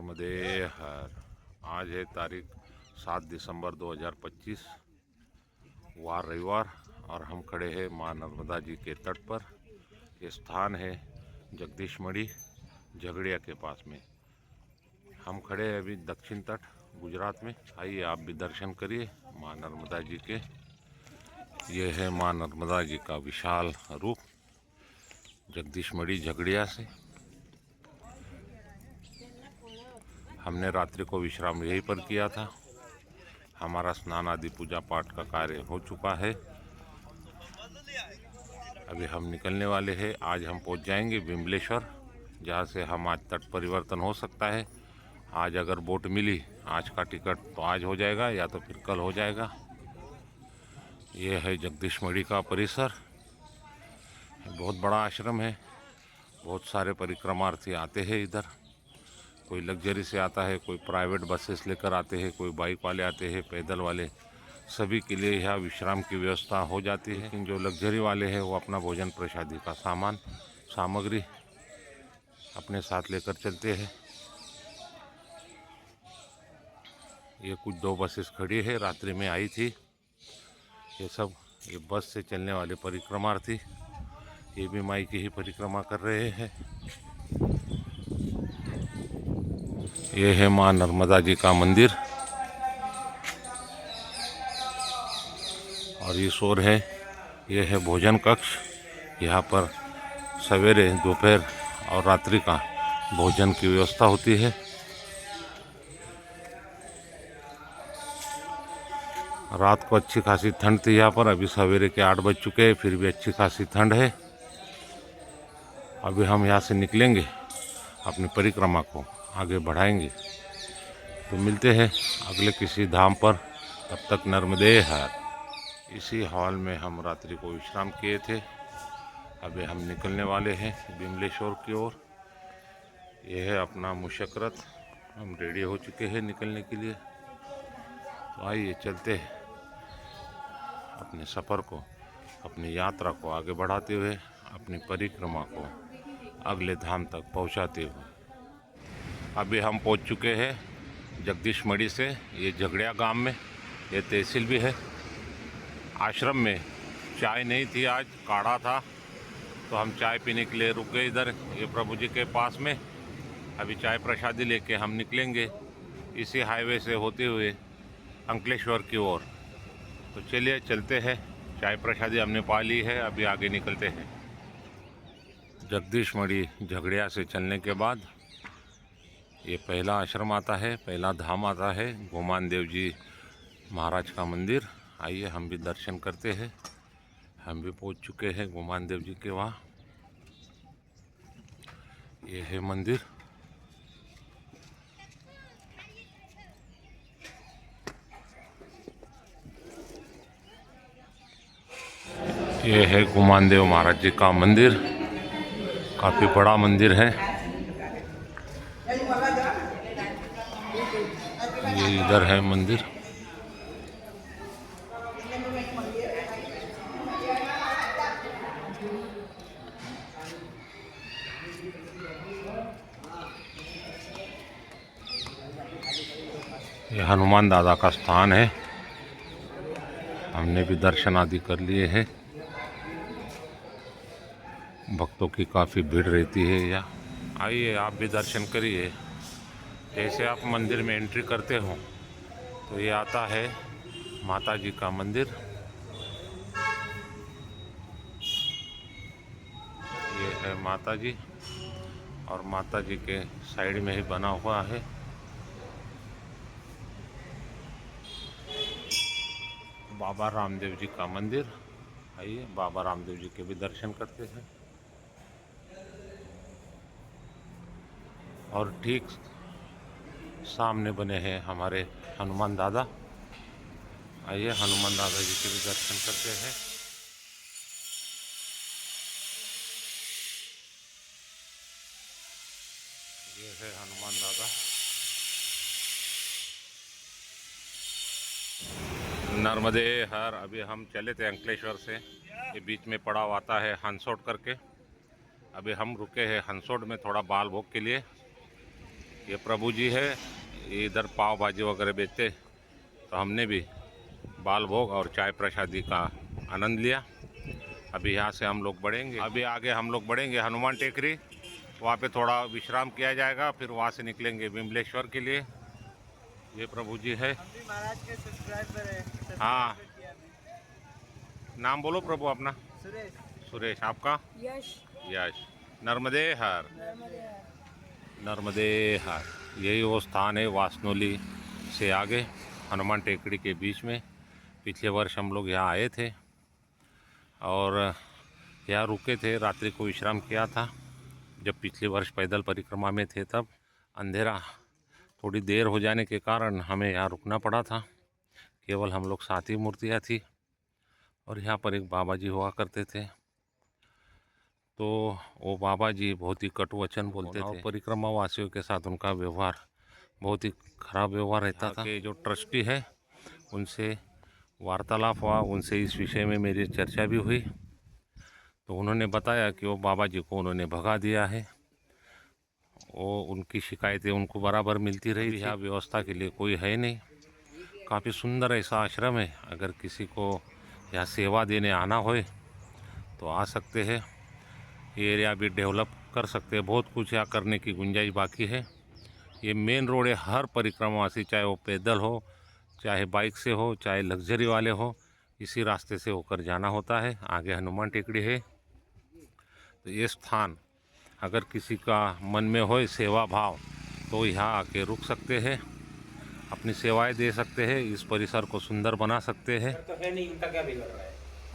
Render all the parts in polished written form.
नर्मदे हर। आज है तारीख 7 दिसंबर 2025 वार रविवार और हम खड़े हैं माँ नर्मदा जी के तट पर। ये स्थान है जगदीश मढ़ी झगड़िया के पास में। हम खड़े हैं अभी दक्षिण तट गुजरात में। आइए आप भी दर्शन करिए माँ नर्मदा जी के। ये है माँ नर्मदा जी का विशाल रूप जगदीश मढ़ी झगड़िया से। हमने रात्रि को विश्राम यहीं पर किया था। हमारा स्नान आदि पूजा पाठ का कार्य हो चुका है। अभी हम निकलने वाले हैं। आज हम पहुंच जाएंगे बिमलेश्वर, जहां से हम आज तट परिवर्तन हो सकता है। आज अगर बोट मिली, आज का टिकट तो आज हो जाएगा या तो फिर कल हो जाएगा। ये है जगदीश मढ़ी का परिसर। बहुत बड़ा आश्रम है। बहुत सारे परिक्रमार्थी आते हैं इधर। कोई लग्जरी से आता है, कोई प्राइवेट बसेस लेकर आते हैं, कोई बाइक वाले आते हैं, पैदल वाले। सभी के लिए यहाँ विश्राम की व्यवस्था हो जाती है। लेकिन जो लग्जरी वाले हैं वो अपना भोजन प्रसादी का सामग्री अपने साथ लेकर चलते हैं। ये कुछ 2 बसेस खड़ी है, रात्रि में आई थी। ये बस से चलने वाले परिक्रमार्थी ये भी माई की ही परिक्रमा कर रहे हैं। ये है माँ नर्मदा जी का मंदिर और इस ओर है ये है भोजन कक्ष। यहाँ पर सवेरे, दोपहर और रात्रि का भोजन की व्यवस्था होती है। रात को अच्छी खासी ठंड थी यहाँ पर। अभी सवेरे के 8 बज चुके हैं, फिर भी अच्छी खासी ठंड है। अभी हम यहाँ से निकलेंगे, अपनी परिक्रमा को आगे बढ़ाएंगे। तो मिलते हैं अगले किसी धाम पर। तब तक नर्मदे हर। इसी हॉल में हम रात्रि को विश्राम किए थे। अभी हम निकलने वाले हैं बिमलेश्वर की ओर। यह है अपना मुशक्करत। हम रेडी हो चुके हैं निकलने के लिए। तो आइए चलते हैं अपने सफ़र को, अपनी यात्रा को आगे बढ़ाते हुए, अपनी परिक्रमा को अगले धाम तक पहुंचाते हुए। अभी हम पहुंच चुके हैं जगदीश मढ़ी से ये झगड़िया गांव में। ये तहसील भी है। आश्रम में चाय नहीं थी, आज काढ़ा था, तो हम चाय पीने के लिए रुक गए इधर ये प्रभु जी के पास में। अभी चाय प्रसादी लेके हम निकलेंगे इसी हाईवे से होते हुए अंकलेश्वर की ओर। तो चलिए चलते हैं। चाय प्रसादी हमने पा ली है, अभी आगे निकलते हैं। जगदीश मढ़ी झगड़िया से चलने के बाद ये पहला आश्रम आता है, पहला धाम आता है गोमान देव जी महाराज का मंदिर। आइए हम भी दर्शन करते हैं। हम भी पहुंच चुके हैं गोमान देव जी के वहाँ। ये है मंदिर। ये है गोमान देव महाराज जी का मंदिर। काफ़ी बड़ा मंदिर है। ये इधर है मंदिर। ये हनुमान दादा का स्थान है। हमने भी दर्शन आदि कर लिए हैं। भक्तों की काफ़ी भीड़ रहती है यहाँ। आइए आप भी दर्शन करिए। जैसे आप मंदिर में एंट्री करते हो तो ये आता है माता जी का मंदिर। ये है माता जी और माता जी के साइड में ही बना हुआ है बाबा रामदेव जी का मंदिर। आइए बाबा रामदेव जी के भी दर्शन करते हैं। और ठीक सामने बने हैं हमारे हनुमान दादा। आइए हनुमान दादा जी के भी दर्शन करते हैं। ये है हनुमान दादा। नर्मदे हर। अभी हम चले थे अंकलेश्वर से, ये बीच में पड़ा हुआ आता है हंसोट करके। अभी हम रुके हैं हंसोट में थोड़ा बाल भोग के लिए। ये प्रभु जी है, ये इधर पाव भाजी वगैरह बेचते, तो हमने भी बाल भोग और चाय प्रसादी का आनंद लिया। अभी यहाँ से हम लोग बढ़ेंगे, अभी आगे हम लोग बढ़ेंगे हनुमान टेकरी, वहाँ पे थोड़ा विश्राम किया जाएगा, फिर वहाँ से निकलेंगे विमलेश्वर के लिए। ये प्रभु जी है, हम भी महाराज के सब्सक्राइबर है। हाँ, नाम बोलो प्रभु अपना। सुरेश। सुरेश, आपका? यश। यश। नर्मदे हर। नर्मदे हर। नर्मदे हर। यही वो स्थान है वासनोली से आगे हनुमान टेकड़ी के बीच में। पिछले वर्ष हम लोग यहाँ आए थे और यहाँ रुके थे, रात्रि को विश्राम किया था। जब पिछले वर्ष पैदल परिक्रमा में थे तब अंधेरा थोड़ी देर हो जाने के कारण हमें यहाँ रुकना पड़ा था। केवल हम लोग 7 ही मूर्तियाँ थी और यहाँ पर एक बाबा जी हुआ करते थे, तो वो बाबा जी बहुत ही कटु वचन बोलते थे। परिक्रमा वासियों के साथ उनका व्यवहार बहुत ही खराब व्यवहार रहता था। जो ट्रस्टी है उनसे वार्तालाप हुआ, उनसे इस विषय में मेरी चर्चा भी हुई, तो उन्होंने बताया कि वो बाबा जी को उन्होंने भगा दिया है। वो उनकी शिकायतें उनको बराबर मिलती रही। यहाँ व्यवस्था के लिए कोई है नहीं। काफ़ी सुंदर ऐसा आश्रम है, अगर किसी को यहाँ सेवा देने आना होए तो आ सकते हैं। ये एरिया भी डेवलप कर सकते हैं, बहुत कुछ यहाँ करने की गुंजाइश बाकी है। ये मेन रोड है, हर परिक्रमावासी चाहे वो पैदल हो, चाहे बाइक से हो, चाहे लग्जरी वाले हो, इसी रास्ते से होकर जाना होता है। आगे हनुमान टेकड़ी है, तो ये स्थान अगर किसी का मन में हो सेवा भाव तो यहाँ आके रुक सकते हैं, अपनी सेवाएं दे सकते हैं, इस परिसर को सुंदर बना सकते हैं। तो है नहीं, इनका क्या बिगड़ रहा है?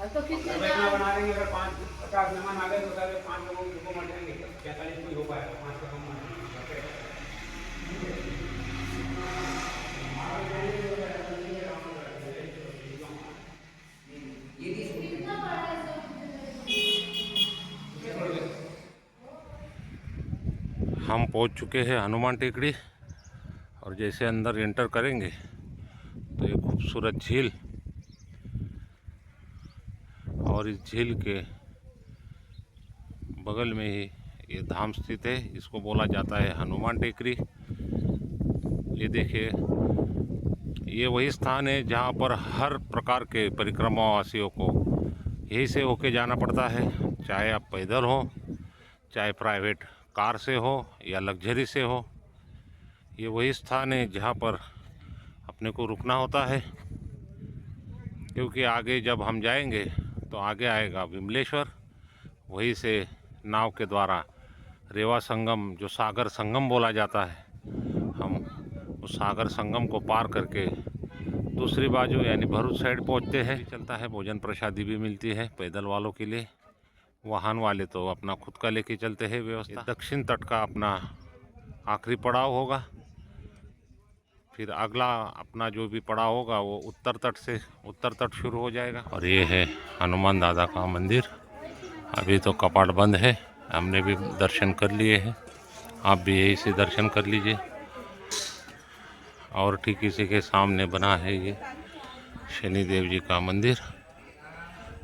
तो कितने बना देंगे, अगर 5-50 मेहमान आ गए तो सारे 5 लोगों को मर जाएंगे, 45 कोई हो पाएगा, 5 से कम हम पहुंच चुके हैं हनुमान टेकड़ी और जैसे अंदर एंटर करेंगे तो ये खूबसूरत झील, और इस झील के बगल में ही ये धाम स्थित है। इसको बोला जाता है हनुमान टेकरी। ये देखिए, ये वही स्थान है जहाँ पर हर प्रकार के परिक्रमावासियों को यहीं से होके जाना पड़ता है, चाहे आप पैदल हो, चाहे प्राइवेट कार से हो या लग्जरी से हो। ये वही स्थान है जहाँ पर अपने को रुकना होता है, क्योंकि आगे जब हम जाएंगे तो आगे आएगा विमलेश्वर। वहीं से नाव के द्वारा रेवा संगम, जो सागर संगम बोला जाता है, हम उस सागर संगम को पार करके दूसरी बाजू यानी भरूच साइड पहुंचते हैं। चलता है, भोजन प्रसादी भी मिलती है पैदल वालों के लिए। वाहन वाले तो अपना खुद का लेके चलते हैं व्यवस्था। दक्षिण तट का अपना आखिरी पड़ाव होगा, फिर अगला अपना जो भी पड़ाव होगा वो उत्तर तट शुरू हो जाएगा। और ये है हनुमान दादा का मंदिर। अभी तो कपाट बंद है, हमने भी दर्शन कर लिए हैं, आप भी यहीं से दर्शन कर लीजिए। और ठीक इसी के सामने बना है ये शनिदेव जी का मंदिर,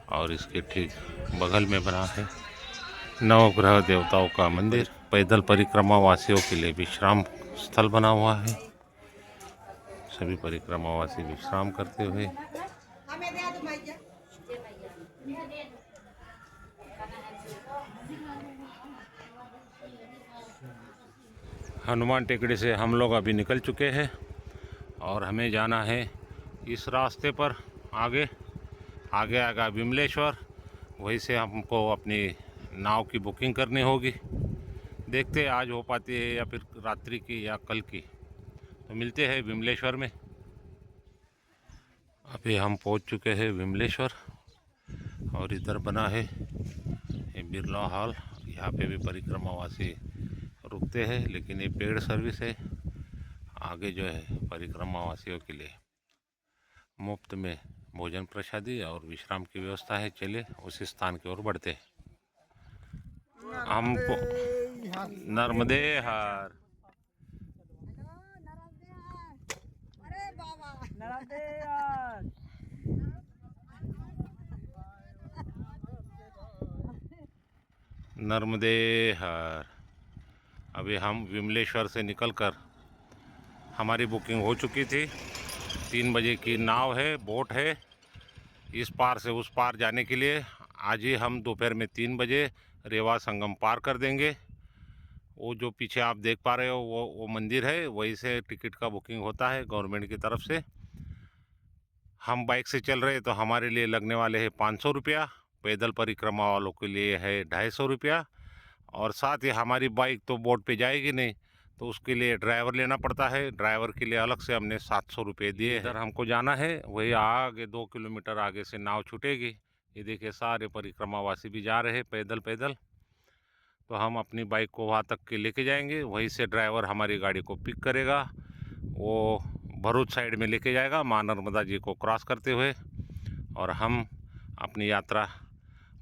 और इसके ठीक बगल में बना है नवग्रह देवताओं का मंदिर। पैदल परिक्रमा वासियों के लिए विश्राम स्थल बना हुआ है। सभी परिक्रमावासी विश्राम करते हुए हनुमान टेकड़ी से हम लोग अभी निकल चुके हैं और हमें जाना है इस रास्ते पर आगे आएगा विमलेश्वर। वहीं से हमको अपनी नाव की बुकिंग करनी होगी। देखते हैं आज हो पाती है या फिर रात्रि की या कल की। तो मिलते हैं विमलेश्वर में। अभी हम पहुंच चुके हैं विमलेश्वर और इधर बना है ये बिरला हॉल। यहाँ पे भी परिक्रमावासी रुकते हैं, लेकिन ये पेड सर्विस है। आगे जो है परिक्रमावासियों के लिए मुफ्त में भोजन प्रसादी और विश्राम की व्यवस्था है। चलिए उस स्थान की ओर बढ़ते हैं। हमको नर्मदे हर। नर्मदे हर। अभी हम विमलेश्वर से निकलकर, हमारी बुकिंग हो चुकी थी, 3 बजे की नाव है, बोट है इस पार से उस पार जाने के लिए। आज ही हम दोपहर में 3 बजे रेवा संगम पार कर देंगे। वो जो पीछे आप देख पा रहे हो वो मंदिर है, वहीं से टिकट का बुकिंग होता है गवर्नमेंट की तरफ से। हम बाइक से चल रहे तो हमारे लिए लगने वाले हैं 500 रुपया, पैदल परिक्रमा वालों के लिए है 250 रुपया, और साथ ही हमारी बाइक तो बोट पे जाएगी नहीं, तो उसके लिए ड्राइवर लेना पड़ता है। ड्राइवर के लिए अलग से हमने 700 रुपये दिए। इधर हमको जाना है, वही आगे 2 किलोमीटर आगे से नाव छूटेगी। ये देखिए सारे परिक्रमावासी भी जा रहे हैं पैदल पैदल। तो हम अपनी बाइक को वहाँ तक के लेके जाएंगे, वहीं से ड्राइवर हमारी गाड़ी को पिक करेगा, वो भरूच साइड में लेके जाएगा माँ नर्मदा जी को क्रॉस करते हुए, और हम अपनी यात्रा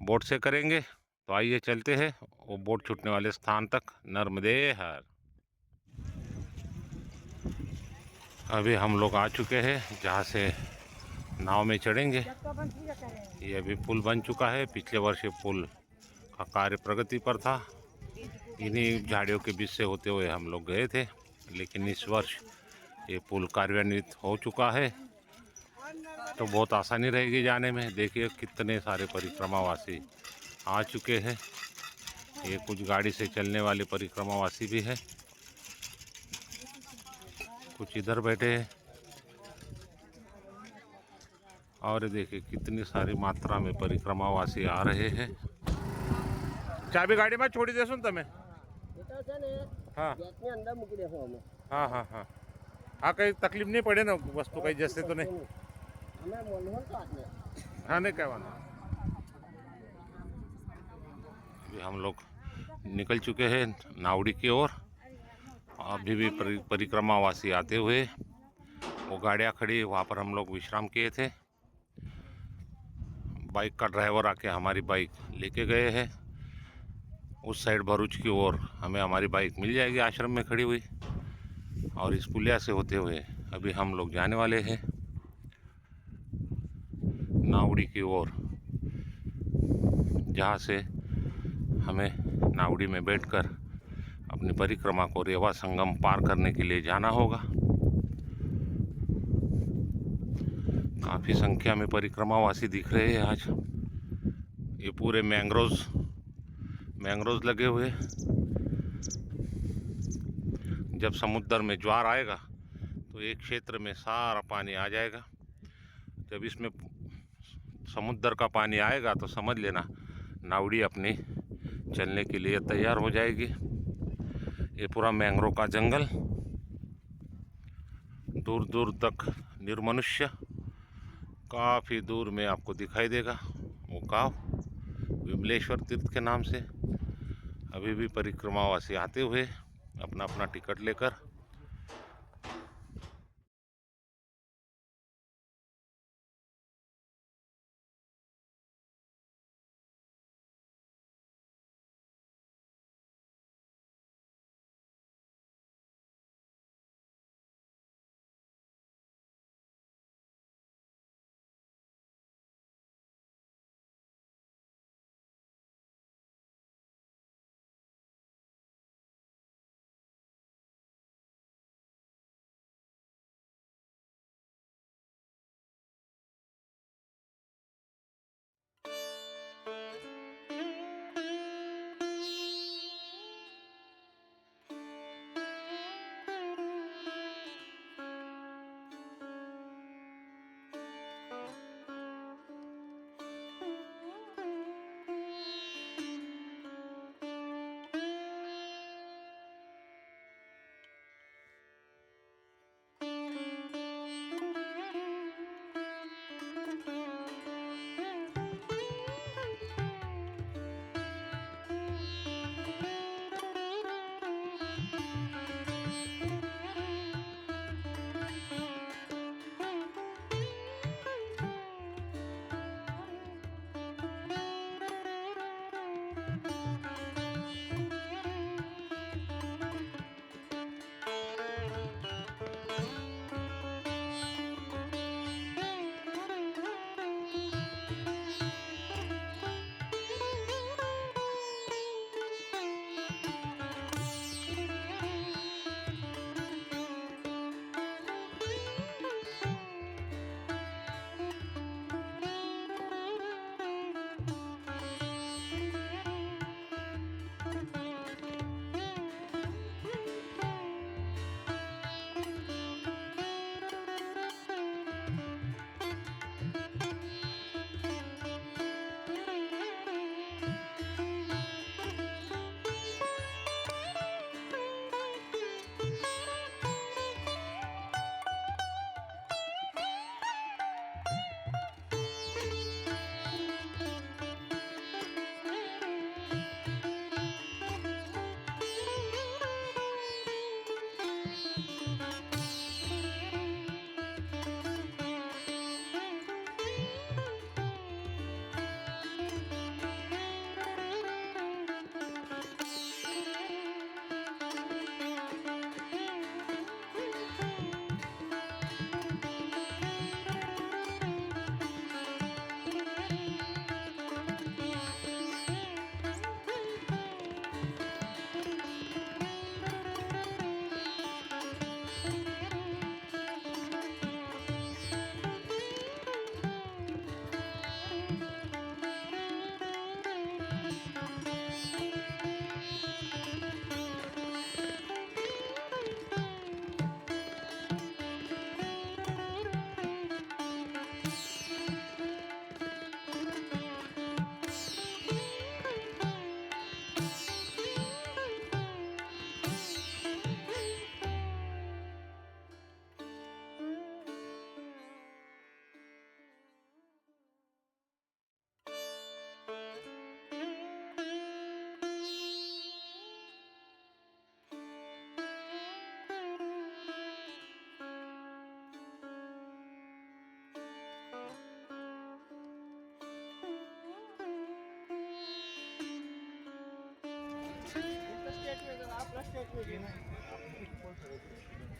बोट से करेंगे। तो आइए चलते हैं वो बोट छूटने वाले स्थान तक, नर्मदे हर। अभी हम लोग आ चुके हैं जहाँ से नाव में चढ़ेंगे। ये अभी पुल बन चुका है, पिछले वर्ष ये पुल का कार्य प्रगति पर था, इन्हीं झाड़ियों के बीच से होते हुए हम लोग गए थे, लेकिन इस वर्ष ये पुल कार्यान्वित हो चुका है, तो बहुत आसानी रहेगी जाने में। देखिए कितने सारे परिक्रमावासी आ चुके हैं, ये कुछ गाड़ी से चलने वाले परिक्रमावासी भी है, कुछ इधर बैठे हैं, और देखिए कितनी सारी मात्रा में परिक्रमावासी आ रहे हैं। चाबी गाड़ी में छोड़ी दे सुन तमें। हाँ हाँ हाँ हाँ हाँ, कहीं तकलीफ नहीं पड़े ना, वस्तु कहीं जैसे तो नहीं। हाँ नहीं क्या वाला। अभी हम लोग निकल चुके हैं नावड़ी की ओर। अभी भी परिक्रमावासी आते हुए, वो गाड़ियाँ खड़ी वहाँ पर हम लोग विश्राम किए थे। बाइक का ड्राइवर आके हमारी बाइक लेके गए हैं उस साइड भरूच की ओर। हमें हमारी बाइक मिल जाएगी आश्रम में खड़ी हुई, और इस पुलिया से होते हुए अभी हम लोग जाने वाले हैं नावड़ी की ओर, जहाँ से हमें नावड़ी में बैठकर अपनी परिक्रमा को रेवा संगम पार करने के लिए जाना होगा। काफ़ी संख्या में परिक्रमावासी दिख रहे हैं आज। ये पूरे मैंग्रोव्स लगे हुए। जब समुद्र में ज्वार आएगा तो एक क्षेत्र में सारा पानी आ जाएगा। जब इसमें समुद्र का पानी आएगा तो समझ लेना नावड़ी अपनी चलने के लिए तैयार हो जाएगी। ये पूरा मैंग्रोव का जंगल, दूर दूर तक निर्मनुष्य, काफ़ी दूर में आपको दिखाई देगा वो गाँव विमलेश्वर तीर्थ के नाम से। अभी भी परिक्रमावासी आते हुए अपना अपना टिकट लेकर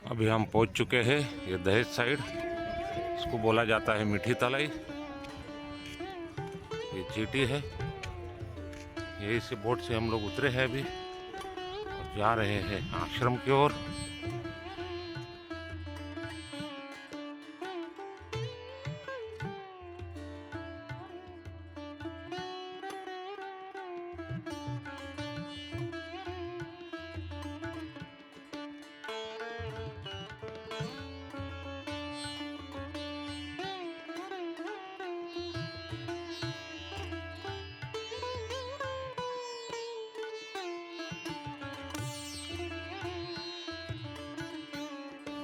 अभी हम पहुंच चुके हैं ये दहेज साइड, इसको बोला जाता है मीठी तलाई। ये चीटी है, यही से बोट से हम लोग उतरे हैं अभी और जा रहे हैं आश्रम की ओर।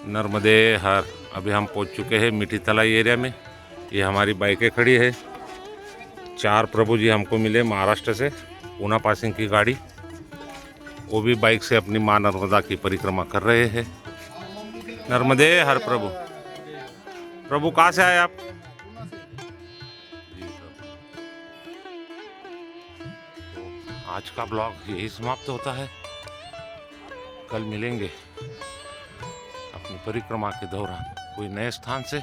नर्मदे हर। अभी हम पहुंच चुके हैं मीठी तलाई एरिया में। ये हमारी बाइकें खड़ी है। 4 प्रभु जी हमको मिले महाराष्ट्र से, पूना पासिंग की गाड़ी। वो भी बाइक से अपनी माँ नर्मदा की परिक्रमा कर रहे हैं। नर्मदे हर प्रभु। प्रभु कहाँ से आए आप? जी प्रभु। तो आज का ब्लॉग यही समाप्त होता है। कल मिलेंगे अपनी परिक्रमा के दौरान कोई नए स्थान से।